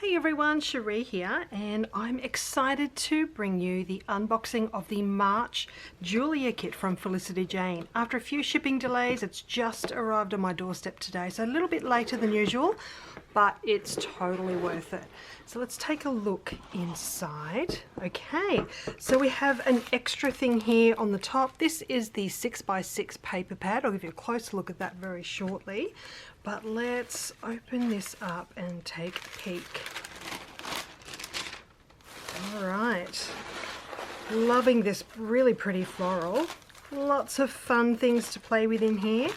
Hey everyone, Cherie here, and I'm excited to bring you the unboxing of the March Julia kit from Felicity Jane. After a few shipping delays, it's just arrived on my doorstep today, so a little bit later than usual, but it's totally worth it. So let's take a look inside. Okay, so we have an extra thing here on the top. This is the 6x6 paper pad. I'll give you a closer look at that very shortly. But let's open this up and take a peek. All right, loving this really pretty floral. Lots of fun things to play with in here.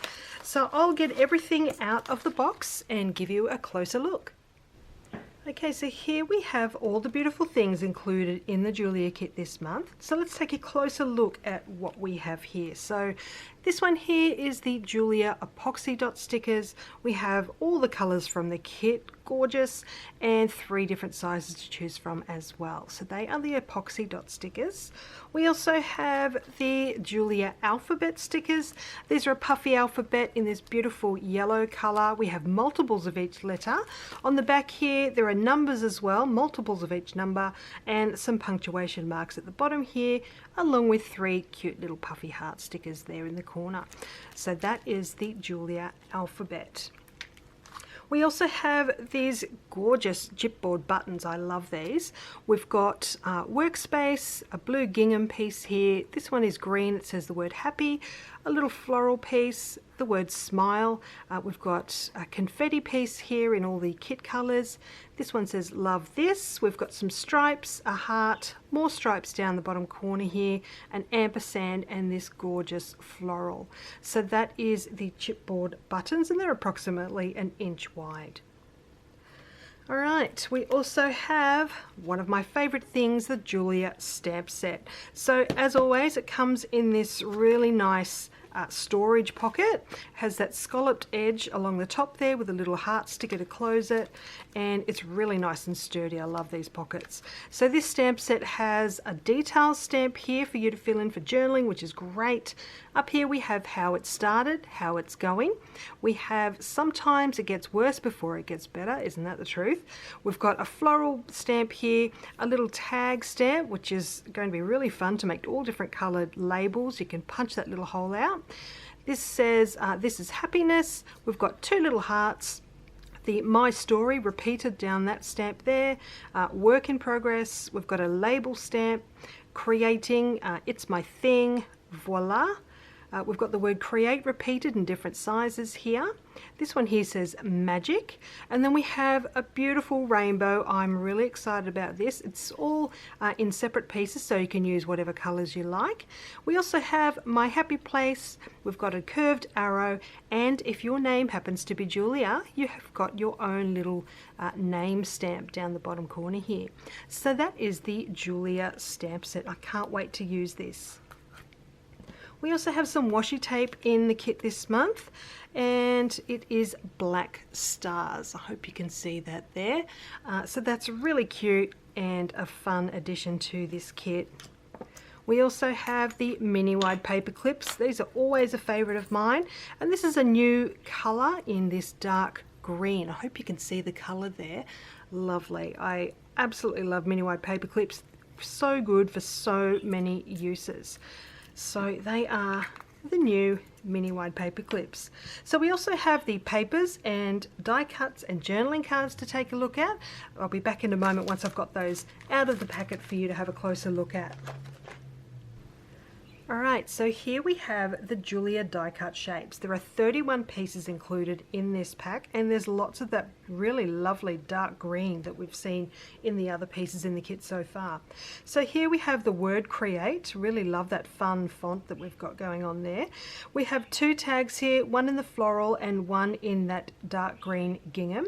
So I'll get everything out of the box and give you a closer look. Okay, so here we have all the beautiful things included in the Julia kit this month. So let's take a closer look at what we have here. So this one here is the Julia epoxy dot stickers. We have all the colors from the kit, gorgeous, and 3 different sizes to choose from as well. So they are the epoxy dot stickers. We also have the Julia alphabet stickers. These are a puffy alphabet in this beautiful yellow color. We have multiples of each letter. On the back here there are numbers as well, multiples of each number, and some punctuation marks at the bottom here, along with 3 cute little puffy heart stickers there in the corner. So that is the Julia alphabet. We also have these gorgeous chipboard buttons. I love these. We've got workspace, a blue gingham piece here. This one is green. It says the word happy. A little floral piece, the word smile. We've got a confetti piece here in all the kit colors. This one says love this. We've got some stripes, a heart, more stripes down the bottom corner here, an ampersand, and this gorgeous floral. So that is the chipboard buttons, and they're approximately 1 inch wide. All right, we also have one of my favorite things, the Julia stamp set. So as always, it comes in this really nice storage pocket. It has that scalloped edge along the top there with a little heart sticker to close it, and it's really nice and sturdy. I love these pockets. So this stamp set has a detail stamp here for you to fill in for journaling, which is great. Up here we have how it started, how it's going. We have sometimes it gets worse before it gets better, isn't that the truth? We've got a floral stamp here, a little tag stamp, which is going to be really fun to make all different colored labels. You can punch that little hole out. This says this is happiness. We've got 2 little hearts, the my story repeated down that stamp there, work in progress. We've got a label stamp, creating, it's my thing, voila. We've got the word create repeated in different sizes here. This one here says magic, and then we have a beautiful rainbow. I'm really excited about this. It's all in separate pieces, so you can use whatever colors you like. We also have my happy place. We've got a curved arrow, and if your name happens to be Julia, you have got your own little name stamp down the bottom corner here. So that is the Julia stamp set. I can't wait to use this. We also have some washi tape in the kit this month, and it is black stars. I hope you can see that there. So that's really cute and a fun addition to this kit. We also have the mini wide paper clips. These are always a favorite of mine, and this is a new color in this dark green. I hope you can see the color there. Lovely. I absolutely love mini wide paper clips. So good for so many uses. So they are the new mini wide paper clips. So we also have the papers and die cuts and journaling cards to take a look at. I'll be back in a moment once I've got those out of the packet for you to have a closer look at. Alright, so here we have the Julia die cut shapes. There are 31 pieces included in this pack, and there's lots of that really lovely dark green that we've seen in the other pieces in the kit so far. So here we have the word create. Really love that fun font that we've got going on there. We have 2 tags here, one in the floral and one in that dark green gingham.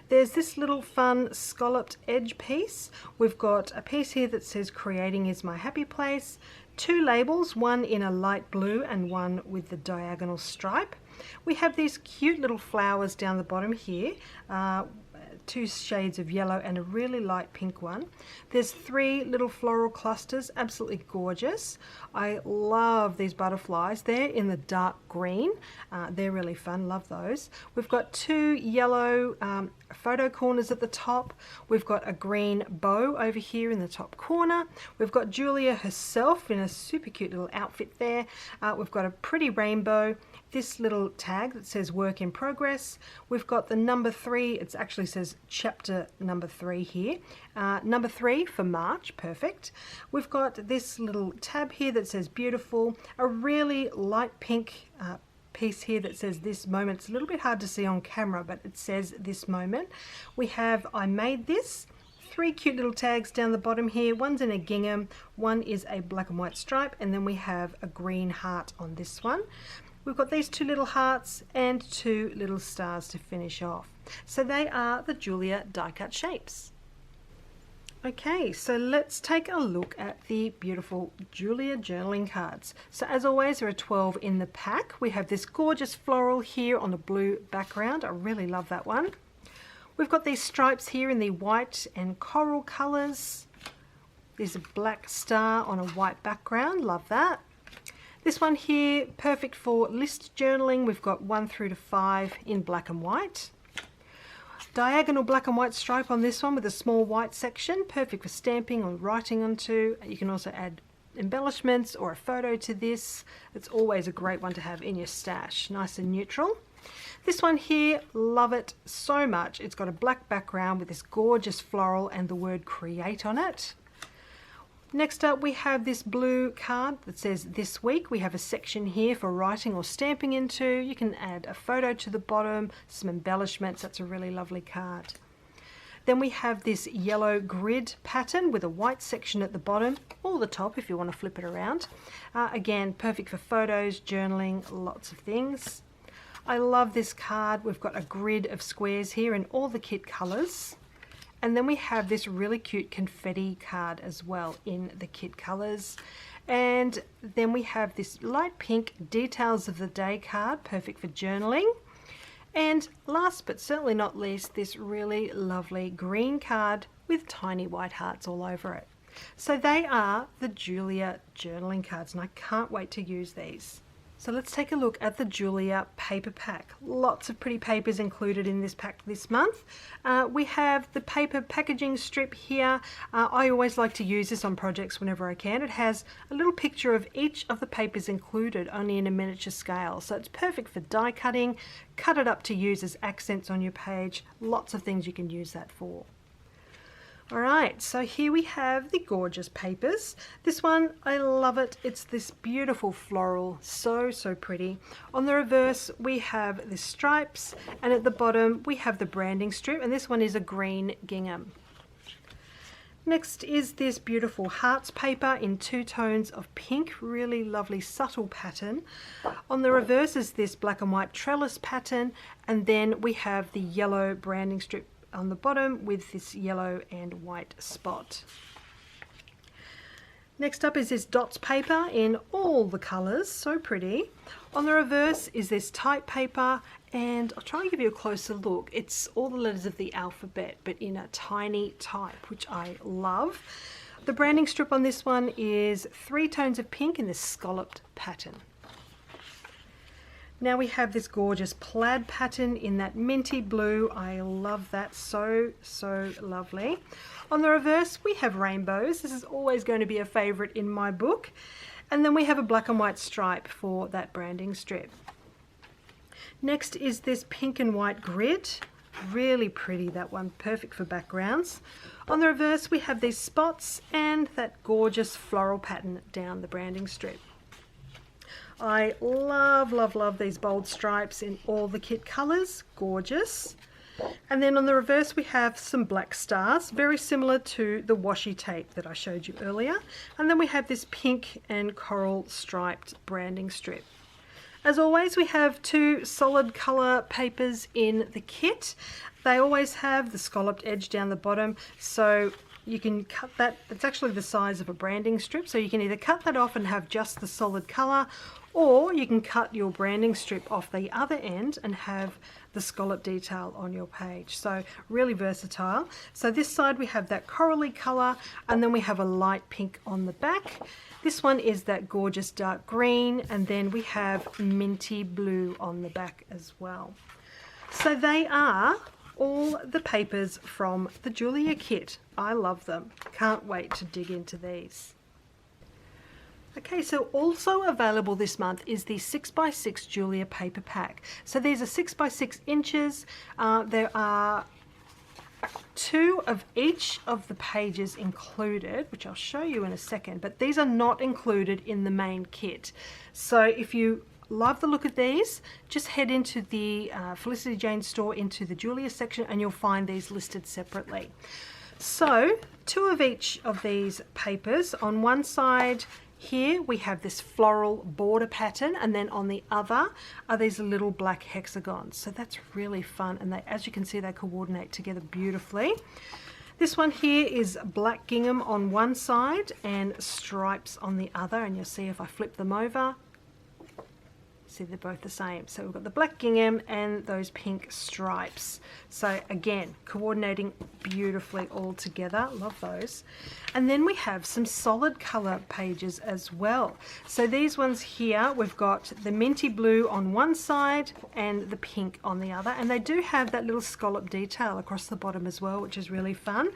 There's this little fun scalloped edge piece. We've got a piece here that says creating is my happy place. 2 labels, one in a light blue and one with the diagonal stripe. We have these cute little flowers down the bottom here. two shades of yellow and a really light pink one. There's 3 little floral clusters, absolutely gorgeous. I love these butterflies. They're in the dark green. They're really fun, love those. We've got 2 yellow photo corners at the top. We've got a green bow over here in the top corner. We've got Julia herself in a super cute little outfit there. We've got a pretty rainbow. This little tag that says work in progress. We've got the number 3, it actually says chapter number 3 here. Number 3 for March, perfect. We've got this little tab here that says beautiful, a really light pink piece here that says this moment. It's a little bit hard to see on camera, but it says this moment. We have I made this. 3 cute little tags down the bottom here. One's in a gingham, one is a black and white stripe, and then we have a green heart on this one. We've got these 2 little hearts and 2 little stars to finish off. So they are the Julia die cut shapes. Okay, so let's take a look at the beautiful Julia journaling cards. So as always, there are 12 in the pack. We have this gorgeous floral here on a blue background. I really love that one. We've got these stripes here in the white and coral colours. There's a black star on a white background, love that. This one here, perfect for list journaling. We've got 1 through to 5 in black and white. Diagonal black and white stripe on this one with a small white section, perfect for stamping or writing onto. You can also add embellishments or a photo to this. It's always a great one to have in your stash, nice and neutral. This one here, love it so much. It's got a black background with this gorgeous floral and the word create on it. Next up we have this blue card that says this week. We have a section here for writing or stamping into. You can add a photo to the bottom, some embellishments. That's a really lovely card. Then we have this yellow grid pattern with a white section at the bottom or the top if you want to flip it around. Again, perfect for photos, journaling, lots of things. I love this card. We've got a grid of squares here in all the kit colours. And then we have this really cute confetti card as well in the kit colours. And then we have this light pink details of the day card, perfect for journaling. And last but certainly not least, this really lovely green card with tiny white hearts all over it. So they are the Julia journaling cards, and I can't wait to use these. So let's take a look at the Julia paper pack. Lots of pretty papers included in this pack this month. We have the paper packaging strip here. I always like to use this on projects whenever I can. It has a little picture of each of the papers included, only in a miniature scale. So it's perfect for die cutting. Cut it up to use as accents on your page. Lots of things you can use that for. Alright, so here we have the gorgeous papers. This one, I love it. It's this beautiful floral, so pretty. On the reverse, we have the stripes, and at the bottom, we have the branding strip, and this one is a green gingham. Next is this beautiful hearts paper in 2 tones of pink, really lovely subtle pattern. On the reverse is this black and white trellis pattern, and then we have the yellow branding strip on the bottom with this yellow and white spot. Next up is this dots paper in all the colours, so pretty. On the reverse is this type paper, and I'll try and give you a closer look. It's all the letters of the alphabet, but in a tiny type, which I love. The branding strip on this one is 3 tones of pink in this scalloped pattern. Now we have this gorgeous plaid pattern in that minty blue. I love that, so lovely. On the reverse we have rainbows. This is always going to be a favourite in my book. And then we have a black and white stripe for that branding strip. Next is this pink and white grid. Really pretty, that one, perfect for backgrounds. On the reverse we have these spots and that gorgeous floral pattern down the branding strip. I love these bold stripes in all the kit colours, gorgeous. And then on the reverse we have some black stars, very similar to the washi tape that I showed you earlier. And then we have this pink and coral striped branding strip. As always, we have 2 solid colour papers in the kit. They always have the scalloped edge down the bottom, so you can cut that. It's actually the size of a branding strip, so you can either cut that off and have just the solid colour, or you can cut your branding strip off the other end and have the scallop detail on your page. So really versatile. So this side we have that corally color, and then we have a light pink on the back. This one is that gorgeous dark green, and then we have minty blue on the back as well. So they are all the papers from the Julia kit. I love them. Can't wait to dig into these. Okay, so also available this month is the 6x6 Julia paper pack. So these are 6x6 inches. There are 2 of each of the pages included, which I'll show you in a second, but these are not included in the main kit. So if you love the look of these, just head into the Felicity Jane store into the Julia section and you'll find these listed separately. So 2 of each of these papers. On one side here we have this floral border pattern, and then on the other are these little black hexagons. So that's really fun, and they, as you can see, they coordinate together beautifully. This one here is black gingham on one side and stripes on the other, and you'll see if I flip them over, see they're both the same. So we've got the black gingham and those pink stripes. So again, coordinating beautifully all together. Love those. And then we have some solid color pages as well. So these ones here, we've got the minty blue on one side and the pink on the other. And they do have that little scallop detail across the bottom as well, which is really fun.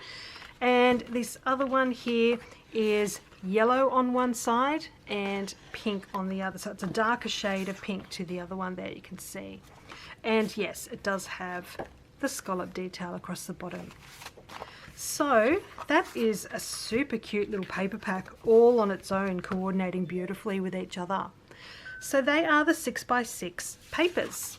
And this other one here is yellow on one side and pink on the other. So it's a darker shade of pink to the other one there, you can see. And yes, it does have the scallop detail across the bottom. So that is a super cute little paper pack all on its own, coordinating beautifully with each other. So they are the 6x6 papers.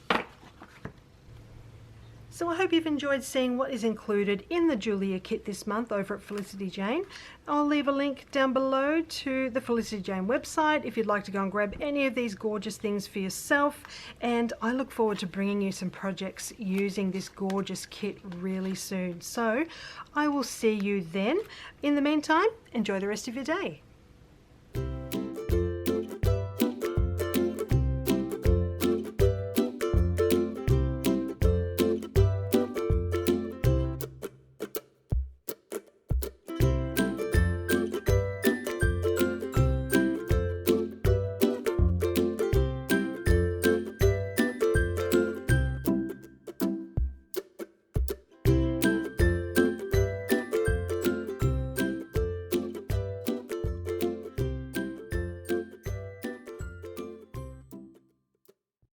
So I hope you've enjoyed seeing what is included in the Julia kit this month over at Felicity Jane. I'll leave a link down below to the Felicity Jane website if you'd like to go and grab any of these gorgeous things for yourself. And I look forward to bringing you some projects using this gorgeous kit really soon. So I will see you then. In the meantime, enjoy the rest of your day.